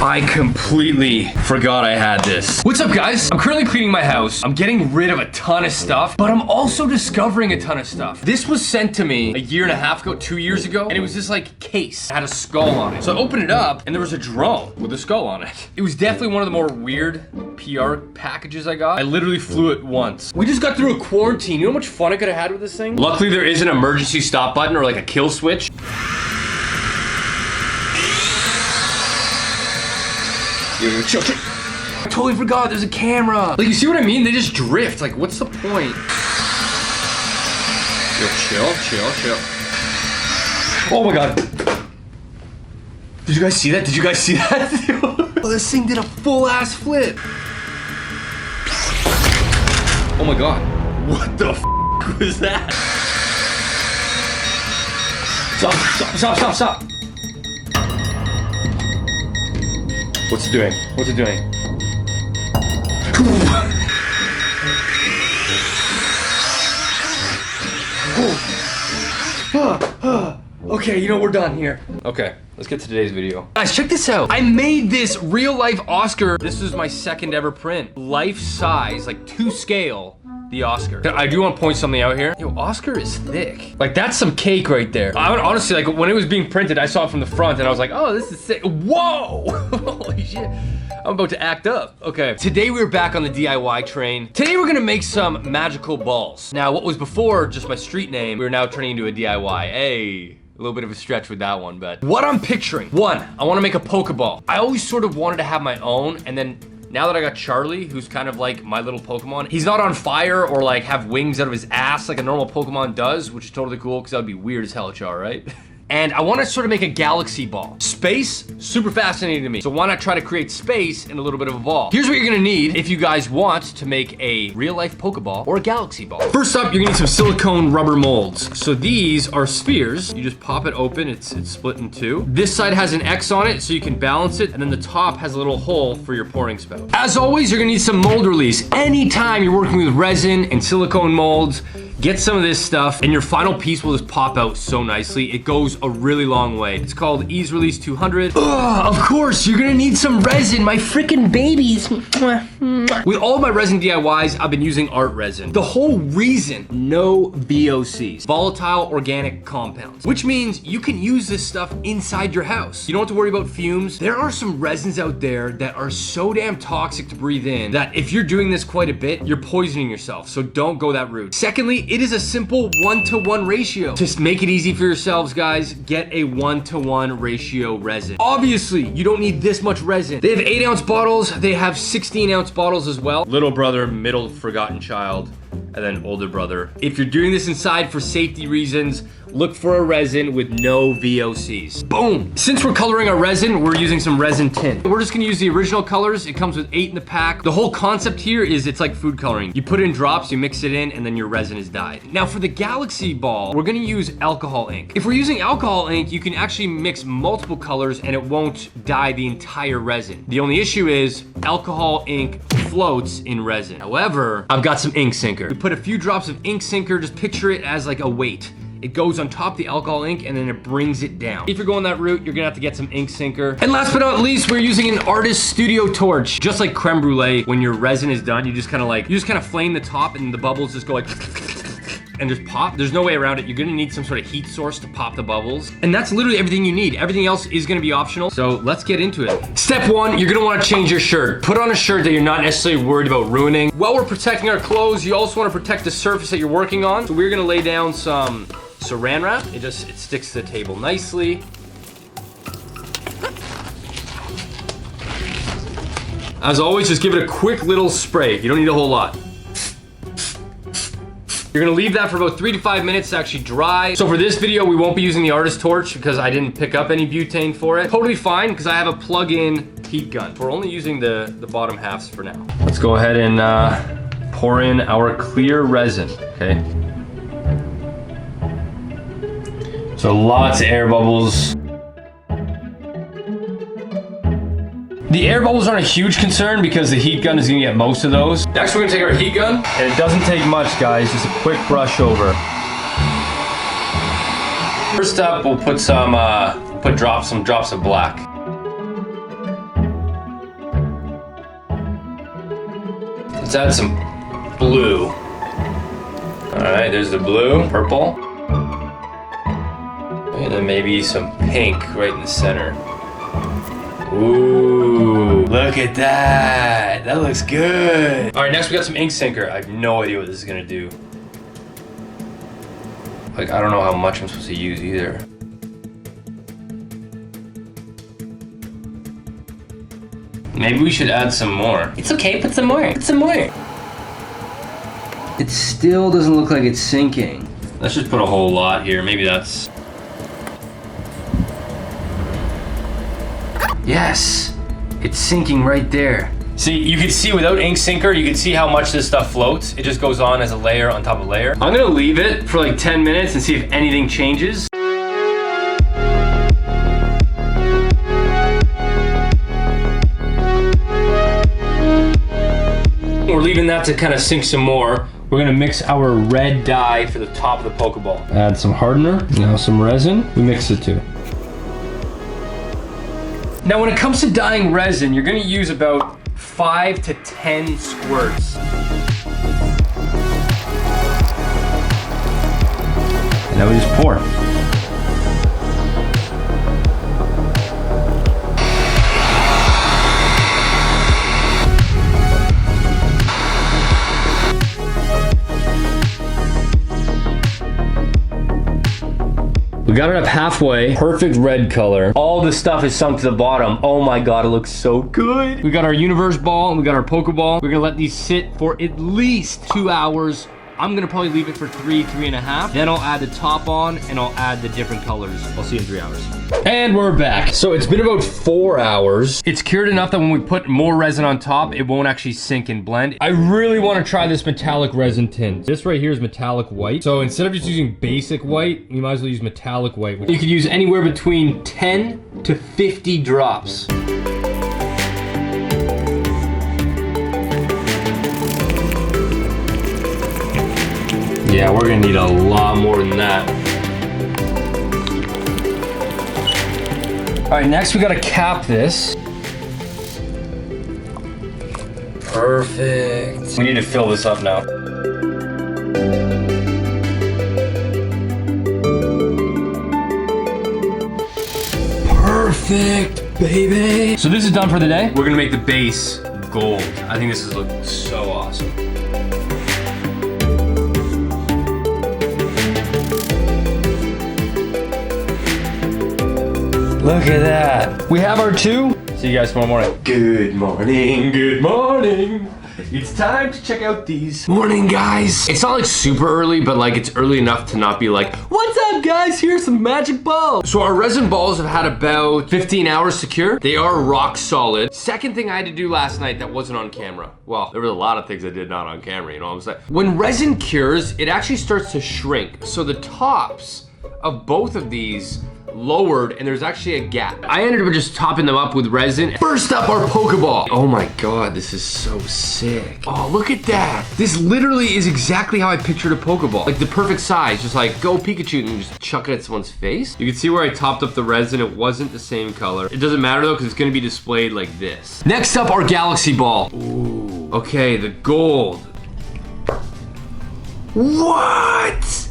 I completely forgot I had this. What's up, guys? I'm currently cleaning my house. I'm getting rid of a ton of stuff, but I'm also discovering a ton of stuff. This was sent to me a year and a half ago, 2 years ago, and it was this like case. It had a skull on it. So I opened it up, and there was a drone with a skull on it. It was definitely one of the more weird PR packages I got. I literally flew it once. We just got through a quarantine. You know how much fun I could have had with this thing? Luckily, there is an emergency stop button or like a kill switch. Chill. I totally forgot there's a camera. Like, you see what I mean? They just drift. Like, what's the point? Chill. Oh my god. Did you guys see that? Oh, this thing did a full ass flip. Oh my god. What the f was that? Stop. What's it doing? Okay, you know, we're done here. Okay, let's get to today's video. Guys, check this out. I made this real life Oscar. This is my second ever print. Life size, like to scale. The Oscar. I do want to point something out here. Yo, Oscar is thick. Like, that's some cake right there. I would honestly, like, when it was being printed, I saw it from the front and I was like, oh, this is sick. Whoa! Holy shit. I'm about to act up. Okay, today we're back on the DIY train. Today we're gonna make some magical balls. Now, what was before just my street name, we're now turning into a DIY. Hey. A little bit of a stretch with that one, but what I'm picturing. One, I want to make a Pokeball. I always sort of wanted to have my own, and then now that I got Charlie, who's kind of like my little Pokemon, he's not on fire or like have wings out of his ass like a normal Pokemon does, which is totally cool because that would be weird as hell, Char, right? And I want to sort of make a galaxy ball. Space, super fascinating to me. So why not try to create space in a little bit of a ball? Here's what you're gonna need if you guys want to make a real life Pokeball or a galaxy ball. First up, you're gonna need some silicone rubber molds. So these are spheres. You just pop it open, it's split in two. This side has an X on it so you can balance it, and then the top has a little hole for your pouring spout. As always, you're gonna need some mold release. Anytime you're working with resin and silicone molds, get some of this stuff and your final piece will just pop out so nicely. It goes a really long way. It's called Ease Release 200. Of course, you're gonna need some resin, my freaking babies. With all of my resin DIYs, I've been using art resin. The whole reason, no VOCs, volatile organic compounds, which means you can use this stuff inside your house. You don't have to worry about fumes. There are some resins out there that are so damn toxic to breathe in that if you're doing this quite a bit, you're poisoning yourself, so don't go that route. Secondly, it is a simple 1-to-1 ratio. Just make it easy for yourselves, guys. Get a 1-to-1 ratio resin. Obviously, you don't need this much resin. They have 8-ounce bottles. They have 16-ounce bottles as well. Little brother, middle forgotten child, and then older brother. If you're doing this inside for safety reasons, look for a resin with no VOCs. Boom! Since we're coloring our resin, we're using some resin tint. We're just gonna use the original colors. It comes with 8 in the pack. The whole concept here is it's like food coloring. You put in drops, you mix it in, and then your resin is dyed. Now for the galaxy ball, we're gonna use alcohol ink. If we're using alcohol ink, you can actually mix multiple colors and it won't dye the entire resin. The only issue is alcohol ink floats in resin. However, I've got some ink sinker. We put a few drops of ink sinker, just picture it as like a weight. It goes on top of the alcohol ink and then it brings it down. If you're going that route, you're gonna have to get some ink sinker. And last but not least, we're using an artist studio torch. Just like creme brulee, when your resin is done, you just kind of flame the top and the bubbles just go like and just pop. There's no way around it. You're gonna need some sort of heat source to pop the bubbles. And that's literally everything you need. Everything else is gonna be optional. So let's get into it. Step 1, you're gonna wanna change your shirt. Put on a shirt that you're not necessarily worried about ruining. While we're protecting our clothes, you also wanna protect the surface that you're working on. So we're gonna lay down some saran wrap. It sticks to the table nicely. As always, just give it a quick little spray. You don't need a whole lot. You're gonna leave that for about 3 to 5 minutes to actually dry. So for this video, we won't be using the artist torch because I didn't pick up any butane for it. Totally fine, because I have a plug-in heat gun. We're only using the bottom halves for now. Let's go ahead and pour in our clear resin, okay? So lots of air bubbles. The air bubbles aren't a huge concern because the heat gun is gonna get most of those. Next, we're gonna take our heat gun, and it doesn't take much, guys, just a quick brush over. First up, we'll put some drops of black. Let's add some blue. All right, there's the blue, purple. And then maybe some pink right in the center. Ooh, look at that. That looks good. All right, next we got some ink sinker. I have no idea what this is gonna do. Like, I don't know how much I'm supposed to use either. Maybe we should add some more. It's okay, put some more. Put some more. It still doesn't look like it's sinking. Let's just put a whole lot here. Maybe that's... Yes, it's sinking right there. See, you can see without ink sinker, you can see how much this stuff floats. It just goes on as a layer on top of layer. I'm gonna leave it for like 10 minutes and see if anything changes. We're leaving that to kind of sink some more. We're gonna mix our red dye for the top of the Pokeball. Add some hardener, now some resin. We mix the two. Now when it comes to dyeing resin, you're gonna use about 5 to 10 squirts. And now we just pour. We got it up halfway, perfect red color. All the stuff is sunk to the bottom. Oh my God, it looks so good. We got our universe ball and we got our Pokeball. We're gonna let these sit for at least 2 hours. I'm gonna probably leave it for 3.5. Then I'll add the top on and I'll add the different colors. I'll see you in 3 hours. And we're back. So it's been about 4 hours. It's cured enough that when we put more resin on top, it won't actually sink and blend. I really want to try this metallic resin tint. This right here is metallic white. So instead of just using basic white, you might as well use metallic white. You could use anywhere between 10 to 50 drops. Yeah, we're gonna need a lot more than that. All right, next we gotta cap this. Perfect. We need to fill this up now. Perfect, baby. So this is done for the day. We're gonna make the base gold. I think this is looking so awesome. Look at that. We have our two. See you guys tomorrow morning. Good morning, good morning. It's time to check out these. Morning, guys. It's not like super early, but like it's early enough to not be like, what's up, guys? Here's some magic balls. So our resin balls have had about 15 hours to cure. They are rock solid. Second thing I had to do last night that wasn't on camera. Well, there were a lot of things I did not on camera, you know what I'm saying? When resin cures, it actually starts to shrink. So the tops of both of these lowered and there's actually a gap. I ended up just topping them up with resin. First up, our Pokeball. Oh my God, this is so sick. Oh, look at that. This literally is exactly how I pictured a Pokeball. Like the perfect size, just like go Pikachu and just chuck it at someone's face. You can see where I topped up the resin. It wasn't the same color. It doesn't matter though, because it's gonna be displayed like this. Next up, our Galaxy Ball. Ooh, okay, the gold. What?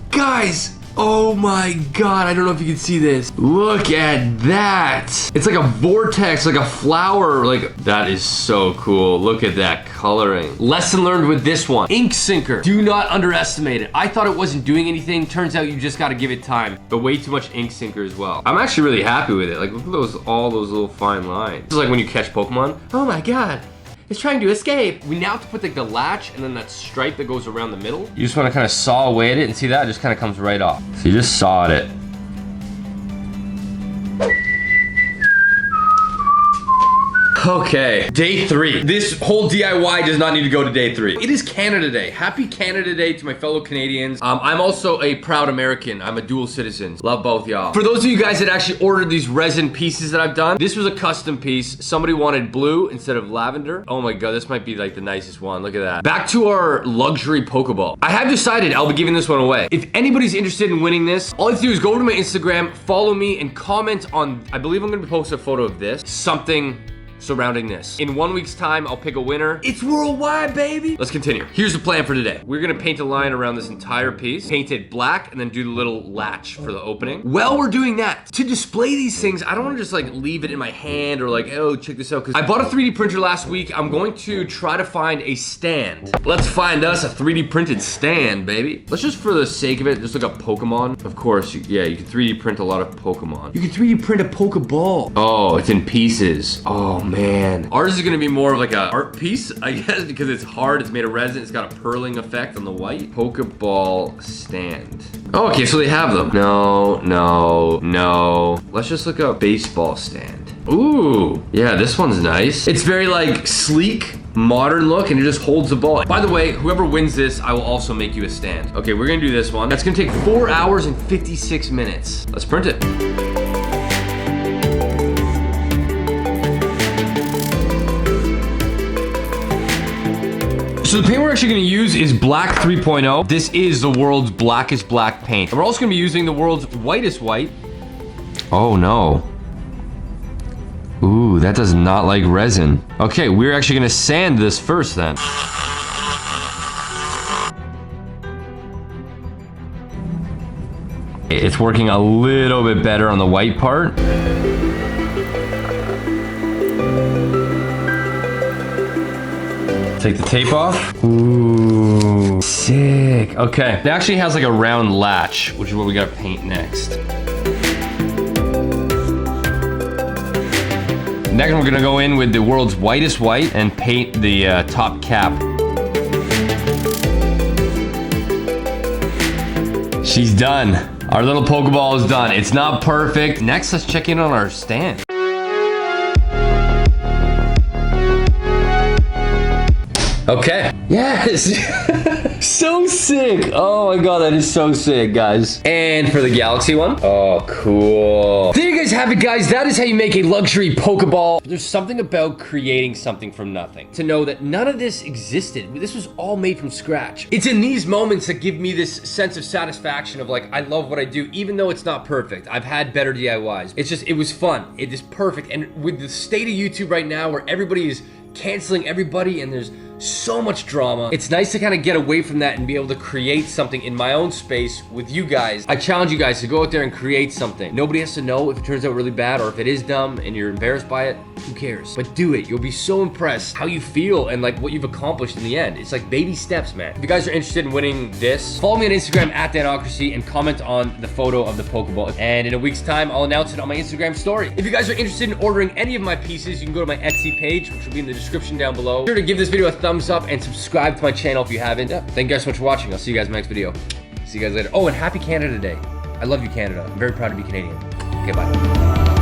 Guys, oh my God, I don't know if you can see this. Look at that. It's like a vortex, like a flower. Like, that is so cool. Look at that coloring. Lesson learned with this one. Ink sinker. Do not underestimate it. I thought it wasn't doing anything. Turns out you just gotta give it time. But way too much ink sinker as well. I'm actually really happy with it. Like, look at all those little fine lines. This is like when you catch Pokemon. Oh my God. It's trying to escape. We now have to put like the latch and then that stripe that goes around the middle. You just want to kind of saw away at it and see that? It just kind of comes right off. So you just saw at it. Okay, day 3. This whole DIY does not need to go to day 3. It is Canada Day. Happy Canada Day to my fellow Canadians. I'm also a proud American. I'm a dual citizen. Love both y'all. For those of you guys that actually ordered these resin pieces that I've done, this was a custom piece. Somebody wanted blue instead of lavender. Oh my God, this might be like the nicest one. Look at that. Back to our luxury Pokeball. I have decided I'll be giving this one away. If anybody's interested in winning this, all you have to do is go over to my Instagram, follow me, and comment on, I believe I'm gonna post a photo of this. Something surrounding this. In 1 week's time, I'll pick a winner. It's worldwide, baby. Let's continue. Here's the plan for today. We're gonna paint a line around this entire piece, paint it black, and then do the little latch for the opening. While we're doing that, to display these things, I don't wanna just like leave it in my hand or like, oh, check this out. Cause I bought a 3D printer last week. I'm going to try to find a stand. Let's find us a 3D printed stand, baby. Let's just, for the sake of it, just look up Pokemon. Of course, yeah, you can 3D print a lot of Pokemon. You can 3D print a Pokeball. Oh, it's in pieces. Oh man. Ours is gonna be more of like a art piece, I guess, because it's hard, it's made of resin, it's got a purling effect on the white. Pokeball stand. Oh, okay, so they have them. No, no, no. Let's just look up baseball stand. Ooh, yeah, this one's nice. It's very like sleek, modern look, and it just holds the ball. By the way, whoever wins this, I will also make you a stand. Okay, we're gonna do this one. That's gonna take 4 hours and 56 minutes. Let's print it. So the paint we're actually gonna use is Black 3.0. This is the world's blackest black paint. And we're also gonna be using the world's whitest white. Oh no. Ooh, that does not like resin. Okay, we're actually gonna sand this first then. It's working a little bit better on the white part. Take the tape off. Ooh, sick. Okay, it actually has like a round latch, which is what we gotta paint next. Next, we're gonna go in with the world's whitest white and paint the top cap. She's done. Our little Pokeball is done. It's not perfect. Next, let's check in on our stand. Okay. Yes. So sick. Oh my god, that is so sick, guys. And for the Galaxy one. Oh, cool. There you guys have it, guys. That is how you make a luxury Pokeball. There's something about creating something from nothing. To know that none of this existed. This was all made from scratch. It's in these moments that give me this sense of satisfaction of like, I love what I do, even though it's not perfect. I've had better DIYs. It's just, it was fun. It is perfect. And with the state of YouTube right now where everybody is canceling everybody and there's so much drama, it's nice to kind of get away from that and be able to create something in my own space with you guys. I challenge you guys to go out there and create something. Nobody has to know if it turns out really bad or if it is dumb and you're embarrassed by it. Who cares? But do it. You'll be so impressed how you feel and like what you've accomplished in the end. It's like baby steps, man. If you guys are interested in winning this, follow me on Instagram at Danocracy and comment on the photo of the Pokeball. And in a week's time, I'll announce it on my Instagram story. If you guys are interested in ordering any of my pieces, you can go to my Etsy page, which will be in the description down below. Be sure to give this video a thumbs up and subscribe to my channel if you haven't. Thank you guys so much for watching. I'll see you guys in the next video. See you guys later. Oh, and happy Canada Day. I love you, Canada. I'm very proud to be Canadian. Okay, bye.